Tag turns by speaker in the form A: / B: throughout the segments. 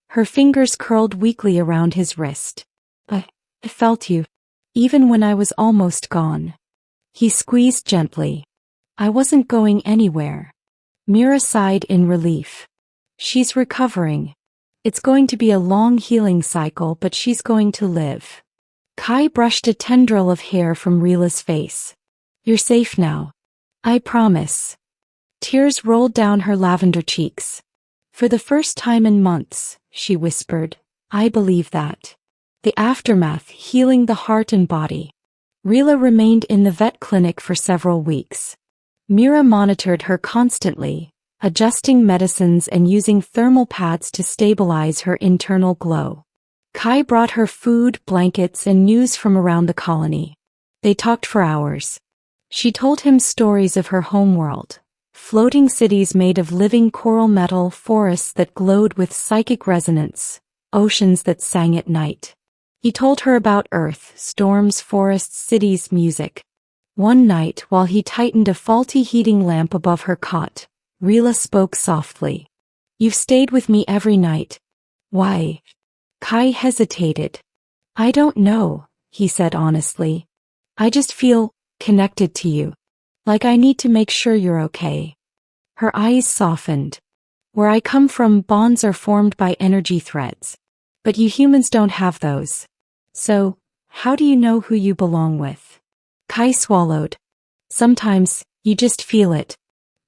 A: Her fingers curled weakly around his wrist. I felt you, even when I was almost gone. He squeezed gently. I wasn't going anywhere. Mira sighed in relief. She's recovering. It's going to be a long healing cycle, but she's going to live. Kai brushed a tendril of hair from Rila's face. You're safe now. I promise. Tears rolled down her lavender cheeks. For the first time in months, she whispered, I believe that. The aftermath healing the heart and body. Rila remained in the vet clinic for several weeks. Mira monitored her constantly, adjusting medicines and using thermal pads to stabilize her internal glow. Kai brought her food, blankets, and news from around the colony. They talked for hours. She told him stories of her homeworld. Floating cities made of living coral metal, forests that glowed with psychic resonance, oceans that sang at night. He told her about Earth, storms, forests, cities, music. One night, while he tightened a faulty heating lamp above her cot, Rila spoke softly. You've stayed with me every night. Why? Kai hesitated. I don't know, he said honestly. I just feel connected to you. Like I need to make sure you're okay. Her eyes softened. Where I come from, bonds are formed by energy threads. But you humans don't have those. So, how do you know who you belong with? Kai swallowed. Sometimes, you just feel it.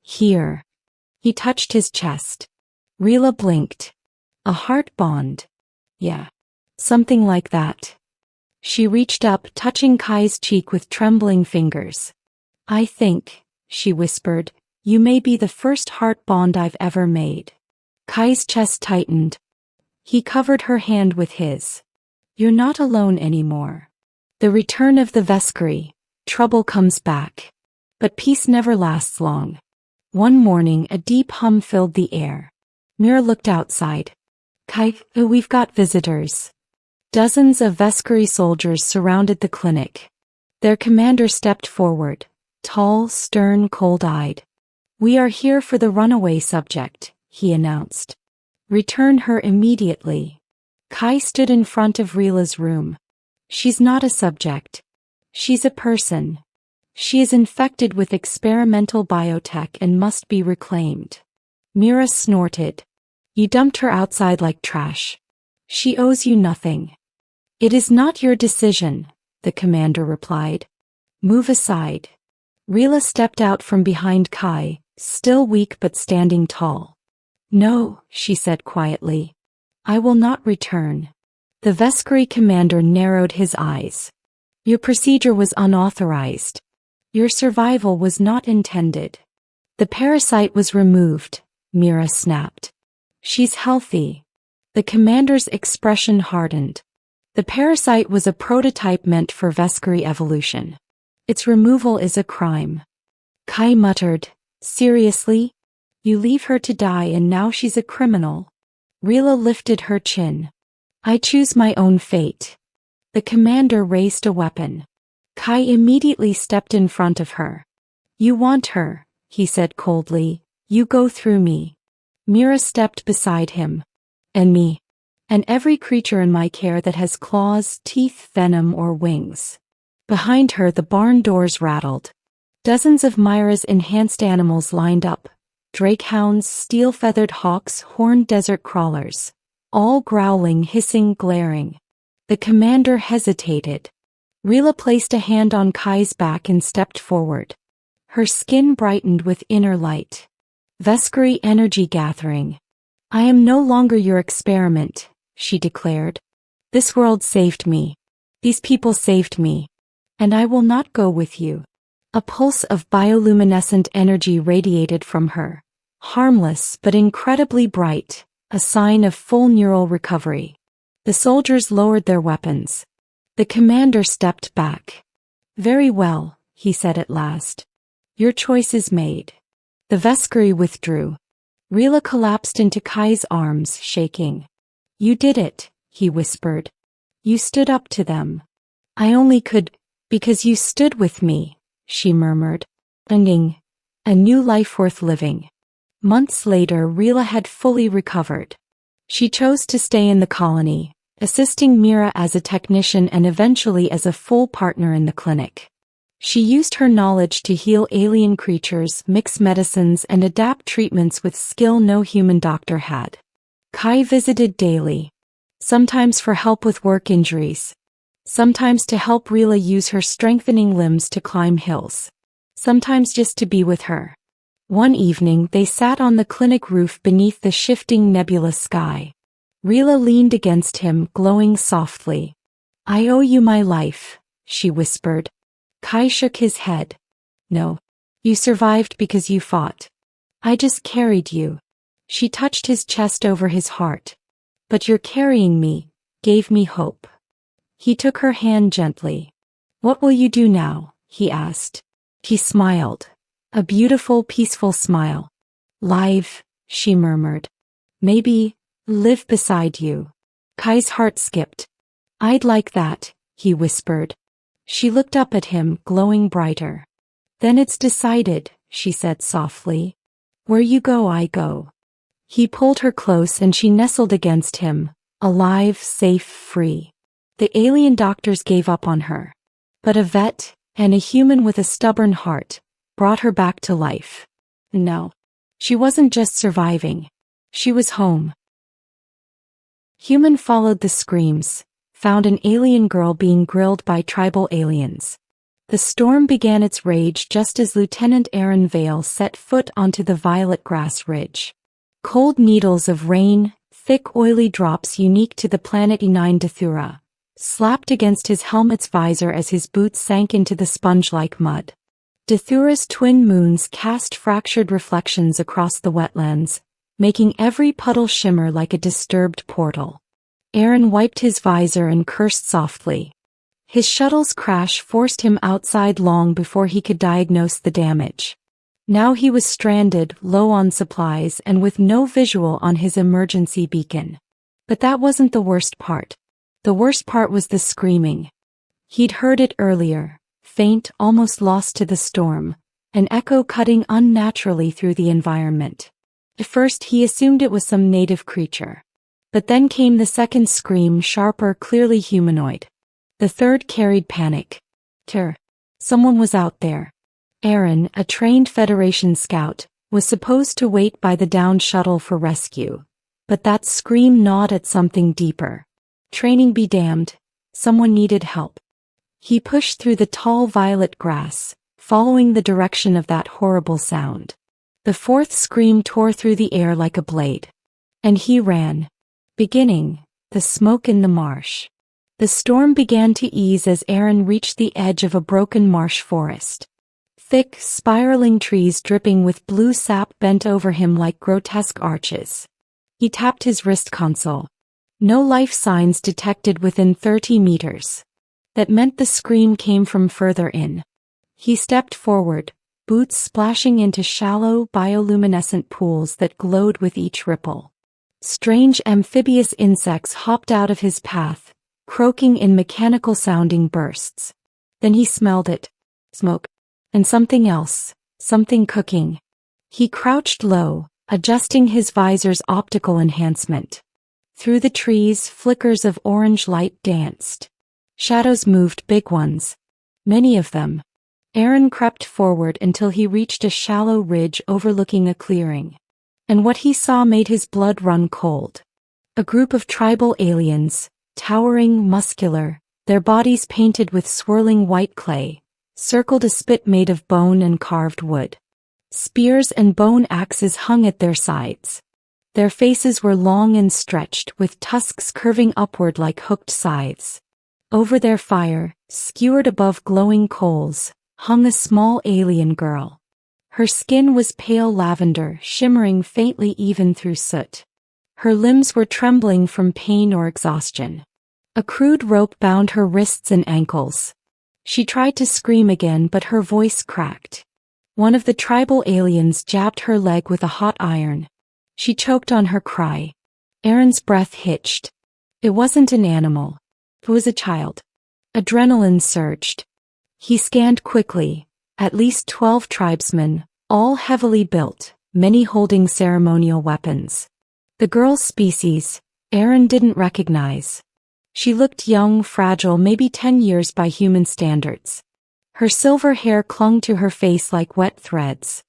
A: Here. He touched his chest. Rila blinked. A heart bond. Yeah. Something like that. She reached up, touching Kai's cheek with trembling fingers. I think, she whispered, you may be the first heart bond I've ever made. Kai's chest tightened. He covered her hand with his. You're not alone anymore. The return of the Vescary. Trouble comes back. But peace never lasts long. One morning a deep hum filled the air. Mira looked outside. Kai, we've got visitors. Dozens of Vescary soldiers surrounded the clinic. Their commander stepped forward. Tall, stern, cold-eyed. We are here for the runaway subject, he announced. Return her immediately. Kai stood in front of Rila's room. She's not a subject. She's a person. She is infected with experimental biotech and must be reclaimed. Mira snorted. You dumped her outside like trash. She owes you nothing. It is not your decision, the commander replied. Move aside. Rila stepped out from behind Kai, still weak but standing tall. No, she said quietly. I will not return. The Vescary commander narrowed his eyes. Your procedure was unauthorized. Your survival was not intended. The parasite was removed, Mira snapped. She's healthy. The commander's expression hardened. The parasite was a prototype meant for Vescary evolution. Its removal is a crime. Kai muttered, seriously? You leave her to die and now she's a criminal. Rila lifted her chin. I choose my own fate. The commander raised a weapon. Kai immediately stepped in front of her. You want her, he said coldly. You go through me. Mira stepped beside him. And me. And every creature in my care that has claws, teeth, venom, or wings. Behind her the barn doors rattled. Dozens of Myra's enhanced animals lined up. Drakehounds, steel-feathered hawks, horned desert crawlers. All growling, hissing, glaring. The commander hesitated. Rila placed a hand on Kai's back and stepped forward. Her skin brightened with inner light. Vescary energy gathering. I am no longer your experiment, she declared. This world saved me. These people saved me. And I will not go with you. A pulse of bioluminescent energy radiated from her. Harmless but incredibly bright, a sign of full neural recovery. The soldiers lowered their weapons. The commander stepped back. Very well, he said at last. Your choice is made. The Vescary withdrew. Rila collapsed into Kai's arms, shaking. You did it, he whispered. You stood up to them. I only could, because you stood with me, she murmured. Ending. A new life worth living. Months later, Rila had fully recovered. She chose to stay in the colony, assisting Mira as a technician and eventually as a full partner in the clinic. She used her knowledge to heal alien creatures, mix medicines, and adapt treatments with skill no human doctor had. Kai visited daily, sometimes for help with work injuries, sometimes to help Rila use her strengthening limbs to climb hills, sometimes just to be with her. One evening they sat on the clinic roof beneath the shifting nebulous sky. Rila leaned against him, glowing softly. "I owe you my life," she whispered. Kai shook his head. "No. You survived because you fought. I just carried you." She touched his chest over his heart. "But your carrying me gave me hope." He took her hand gently. "What will you do now?" he asked. He smiled. A beautiful, peaceful smile. "Live," she murmured. "Maybe live beside you." Kai's heart skipped. "I'd like that," he whispered. She looked up at him, glowing brighter. "Then it's decided," she said softly. "Where you go, I go." He pulled her close and she nestled against him, alive, safe, free. The alien doctors gave up on her. But a vet, and a human with a stubborn heart, brought her back to life. No. She wasn't just surviving. She was home. Human followed the screams, found an alien girl being grilled by tribal aliens. The storm began its rage just as Lieutenant Aaron Vale set foot onto the violet grass ridge. Cold needles of rain, thick oily drops unique to the planet E9 Dathura, slapped against his helmet's visor as his boots sank into the sponge-like mud. Dathura's twin moons cast fractured reflections across the wetlands, making every puddle shimmer like a disturbed portal. Aaron wiped his visor and cursed softly. His shuttle's crash forced him outside long before he could diagnose the damage. Now he was stranded, low on supplies and with no visual on his emergency beacon. But that wasn't the worst part. The worst part was the screaming. He'd heard it earlier, faint, almost lost to the storm, an echo cutting unnaturally through the environment. At first he assumed it was some native creature. But then came the second scream, sharper, clearly humanoid. The third carried panic. Someone was out there. Aaron, a trained Federation scout, was supposed to wait by the downed shuttle for rescue. But that scream gnawed at something deeper. Training be damned, someone needed help. He pushed through the tall violet grass, following the direction of that horrible sound. The fourth scream tore through the air like a blade. And he ran. Beginning, the smoke in the marsh. The storm began to ease as Aaron reached the edge of a broken marsh forest. Thick, spiraling trees dripping with blue sap bent over him like grotesque arches. He tapped his wrist console. No life signs detected within 30 meters. That meant the scream came from further in. He stepped forward, boots splashing into shallow, bioluminescent pools that glowed with each ripple. Strange amphibious insects hopped out of his path, croaking in mechanical-sounding bursts. Then he smelled it. Smoke. And something else. Something cooking. He crouched low, adjusting his visor's optical enhancement. Through the trees, flickers of orange light danced. Shadows moved, big ones. Many of them. Aaron crept forward until he reached a shallow ridge overlooking a clearing. And what he saw made his blood run cold. A group of tribal aliens, towering, muscular, their bodies painted with swirling white clay, circled a spit made of bone and carved wood. Spears and bone axes hung at their sides. Their faces were long and stretched, with tusks curving upward like hooked scythes. Over their fire, skewered above glowing coals, hung a small alien girl. Her skin was pale lavender, shimmering faintly even through soot. Her limbs were trembling from pain or exhaustion. A crude rope bound her wrists and ankles. She tried to scream again, but her voice cracked. One of the tribal aliens jabbed her leg with a hot iron. She choked on her cry. Aaron's breath hitched. It wasn't an animal. It was a child. Adrenaline surged. He scanned quickly. At least 12 tribesmen, all heavily built, many holding ceremonial weapons. The girl's species, Aaron didn't recognize. She looked young, fragile, maybe 10 years by human standards. Her silver hair clung to her face like wet threads.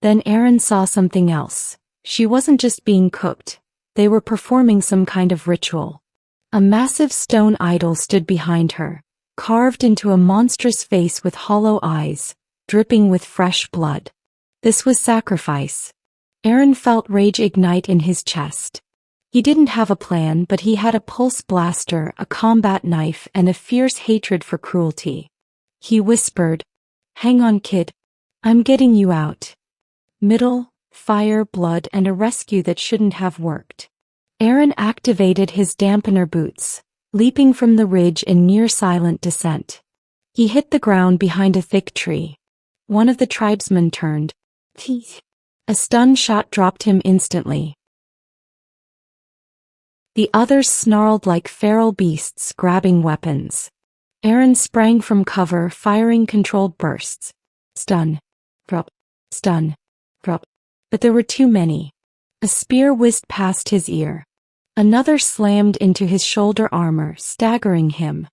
A: Then Aaron saw something else. She wasn't just being cooked. They were performing some kind of ritual. A massive stone idol stood behind her, carved into a monstrous face with hollow eyes, dripping with fresh blood. This was sacrifice. Aaron felt rage ignite in his chest. He didn't have a plan, but he had a pulse blaster, a combat knife, and a fierce hatred for cruelty. He whispered, "Hang on, kid. I'm getting you out." Middle, fire, blood, and a rescue that shouldn't have worked. Aaron activated his dampener boots, leaping from the ridge in near silent descent. He hit the ground behind a thick tree. One of the tribesmen turned. A stun shot dropped him instantly. The others snarled like feral beasts, grabbing weapons. Aaron sprang from cover, firing controlled bursts. Stun. Drop. Stun. Drop. But there were too many. A spear whizzed past his ear. Another slammed into his shoulder armor, staggering him.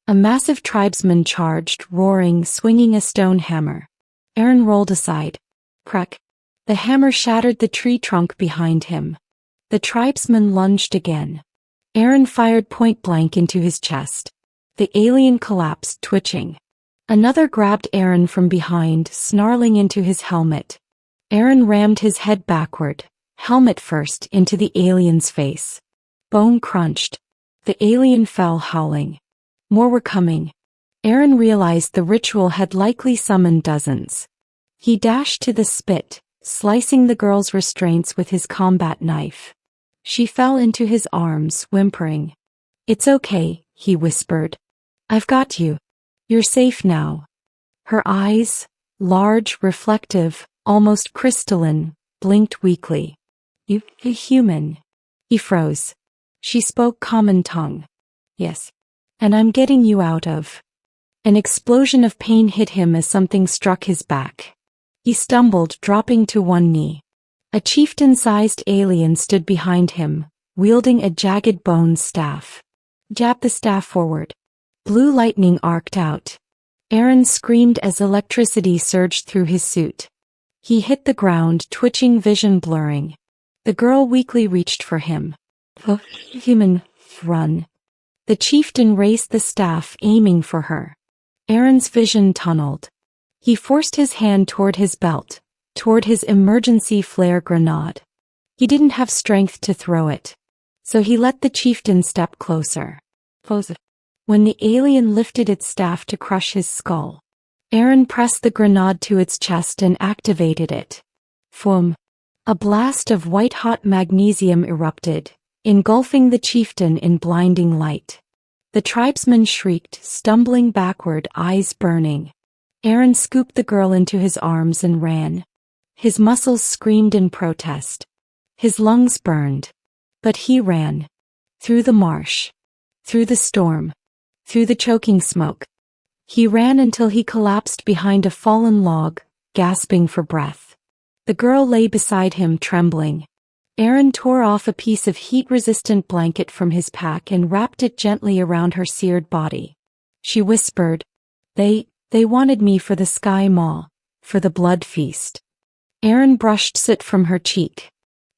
A: A massive tribesman charged, roaring, swinging a stone hammer. Aaron rolled aside. Crack. The hammer shattered the tree trunk behind him. The tribesman lunged again. Aaron fired point blank into his chest. The alien collapsed, twitching. Another grabbed Aaron from behind, snarling into his helmet. Aaron rammed his head backward, helmet first, into the alien's face. Bone crunched. The alien fell, howling. More were coming. Aaron realized the ritual had likely summoned dozens. He dashed to the spit, slicing the girl's restraints with his combat knife. She fell into his arms, whimpering. "It's okay," he whispered. "I've got you. You're safe now." Her eyes, large, reflective, almost crystalline, blinked weakly. "You, a human." He froze. She spoke common tongue. "Yes. And I'm getting you out of." An explosion of pain hit him as something struck his back. He stumbled, dropping to one knee. A chieftain-sized alien stood behind him, wielding a jagged bone staff. Jab the staff forward. Blue lightning arced out. Aaron screamed as electricity surged through his suit. He hit the ground, twitching, vision blurring. The girl weakly reached for him. "Oh, human, run." The chieftain raised the staff, aiming for her. Aaron's vision tunneled. He forced his hand toward his belt, toward his emergency flare grenade. He didn't have strength to throw it, so he let the chieftain step closer. When the alien lifted its staff to crush his skull, Aaron pressed the grenade to its chest and activated it. Foom! A blast of white-hot magnesium erupted, engulfing the chieftain in blinding light. The tribesman shrieked, stumbling backward, eyes burning. Aaron scooped the girl into his arms and ran. His muscles screamed in protest. His lungs burned. But he ran. Through the marsh. Through the storm. Through the choking smoke. He ran until he collapsed behind a fallen log, gasping for breath. The girl lay beside him, trembling. Aaron tore off a piece of heat-resistant blanket from his pack and wrapped it gently around her seared body. She whispered, They wanted me for the sky maw, for the blood feast." Aaron brushed soot from her cheek.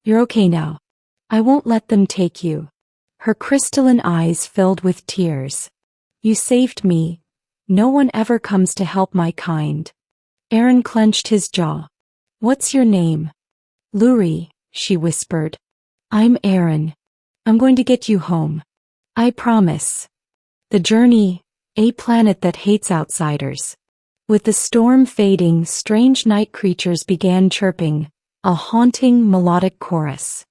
A: "You're okay now. I won't let them take you." Her crystalline eyes filled with tears. "You saved me. No one ever comes to help my kind." Aaron clenched his jaw. "What's your name?" "Luri," she whispered. "I'm Aaron. I'm going to get you home. I promise." The journey, a planet that hates outsiders. With the storm fading, strange night creatures began chirping, a haunting melodic chorus.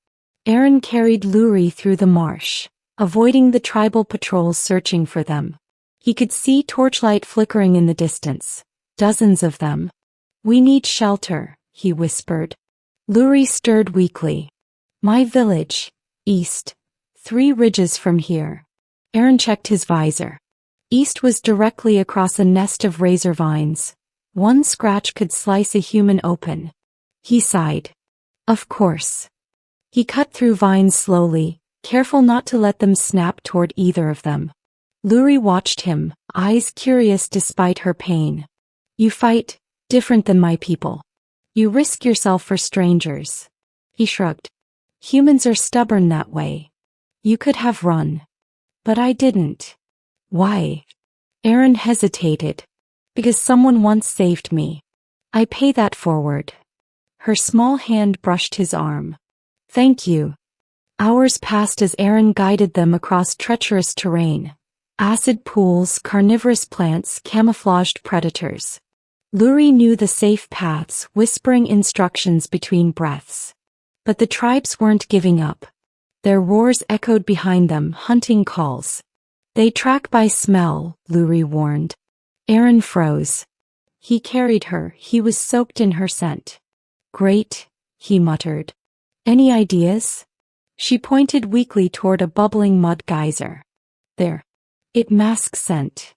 A: Aaron carried Luri through the marsh, avoiding the tribal patrols searching for them. He could see torchlight flickering in the distance, dozens of them. "We need shelter," he whispered. Luri stirred weakly. "My village, east, 3 ridges from here." Aaron checked his visor. East was directly across a nest of razor vines. One scratch could slice a human open. He sighed. Of course. He cut through vines slowly, careful not to let them snap toward either of them. Luri watched him, eyes curious despite her pain. You fight different than my people. You risk yourself for strangers. He shrugged. Humans are stubborn that way. You could have run. But I didn't. Why? Aaron hesitated. Because someone once saved me. I pay that forward. Her small hand brushed his arm. Thank you. Hours passed as Aaron guided them across treacherous terrain. Acid pools, carnivorous plants, camouflaged predators. Luri knew the safe paths, whispering instructions between breaths. But the tribes weren't giving up. Their roars echoed behind them, hunting calls. They track by smell, Luri warned. Aaron froze. He carried her, he was soaked in her scent. Great, he muttered. Any ideas? She pointed weakly toward a bubbling mud geyser. There. It masks scent.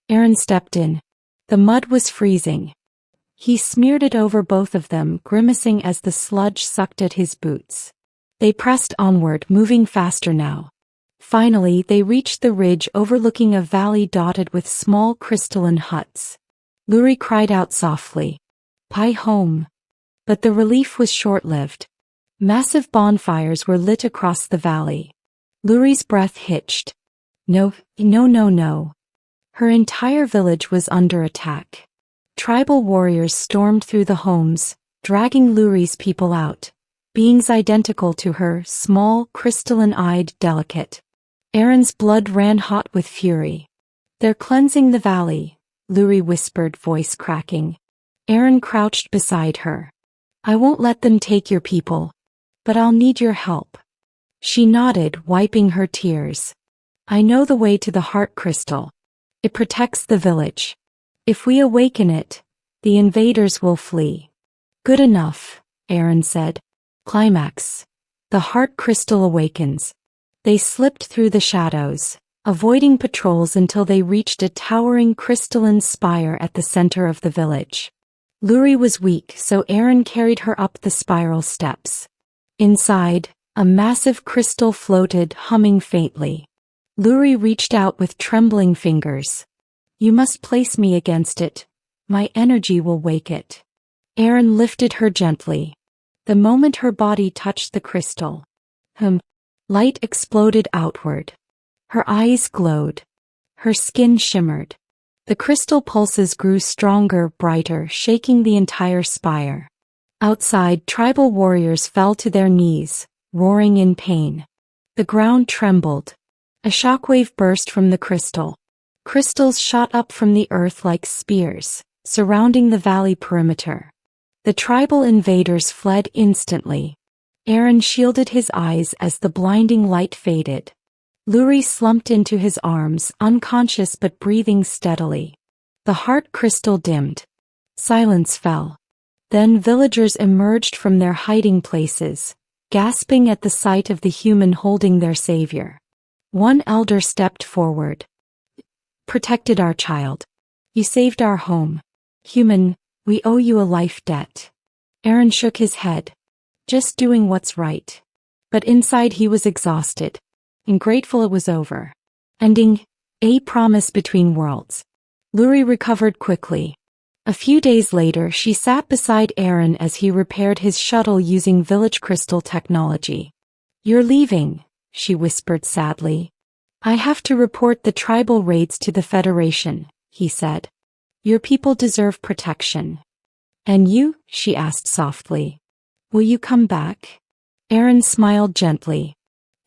A: Aaron stepped in. The mud was freezing. He smeared it over both of them, grimacing as the sludge sucked at his boots. They pressed onward, moving faster now. Finally, they reached the ridge overlooking a valley dotted with small crystalline huts. Luri cried out softly. Pie home. But the relief was short-lived. Massive bonfires were lit across the valley. Luri's breath hitched. No. Her entire village was under attack. Tribal warriors stormed through the homes, dragging Luri's people out. Beings identical to her, small, crystalline-eyed, delicate. Aaron's blood ran hot with fury. They're cleansing the valley, Luri whispered, voice cracking. Aaron crouched beside her. I won't let them take your people. But I'll need your help. She nodded, wiping her tears. I know the way to the heart crystal. It protects the village. If we awaken it, the invaders will flee. Good enough, Aaron said. Climax. The heart crystal awakens. They slipped through the shadows, avoiding patrols until they reached a towering crystalline spire at the center of the village. Luri was weak, so Aaron carried her up the spiral steps. Inside, a massive crystal floated, humming faintly. Luri reached out with trembling fingers. You must place me against it. My energy will wake it. Aaron lifted her gently. The moment her body touched the crystal, light exploded outward. Her eyes glowed. Her skin shimmered. The crystal pulses grew stronger, brighter, shaking the entire spire. Outside, tribal warriors fell to their knees, roaring in pain. The ground trembled. A shockwave burst from the crystal. Crystals shot up from the earth like spears, surrounding the valley perimeter. The tribal invaders fled instantly. Aaron shielded his eyes as the blinding light faded. Luri slumped into his arms, unconscious but breathing steadily. The heart crystal dimmed. Silence fell. Then villagers emerged from their hiding places, gasping at the sight of the human holding their savior. One elder stepped forward. Protected our child. You saved our home. Human, we owe you a life debt. Aaron shook his head. Just doing what's right. But inside he was exhausted. And grateful it was over. Ending, a promise between worlds. Luri recovered quickly. A few days later, she sat beside Aaron as he repaired his shuttle using village crystal technology. You're leaving, she whispered sadly. I have to report the tribal raids to the Federation, he said. Your people deserve protection. And you? She asked softly. Will you come back? Aaron smiled gently.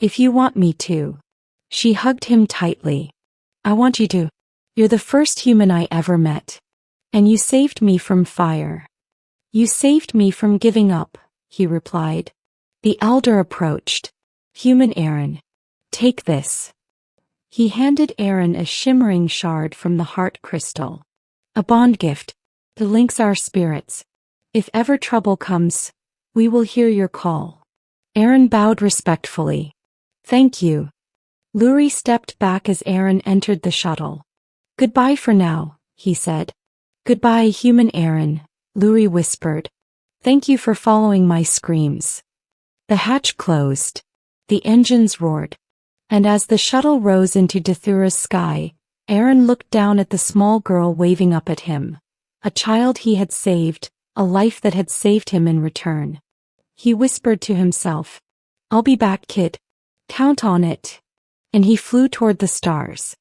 A: If you want me to. She hugged him tightly. I want you to. You're the first human I ever met. And you saved me from fire. You saved me from giving up, he replied. The elder approached. Human Aaron. Take this. He handed Aaron a shimmering shard from the heart crystal. A bond gift. It links our spirits. If ever trouble comes, we will hear your call. Aaron bowed respectfully. Thank you. Luri stepped back as Aaron entered the shuttle. Goodbye for now, he said. Goodbye, human Aaron, Luri whispered. Thank you for following my screams. The hatch closed. The engines roared. And as the shuttle rose into Dathura's sky, Aaron looked down at the small girl waving up at him. A child he had saved, a life that had saved him in return. He whispered to himself, "I'll be back, kid. Count on it." And he flew toward the stars.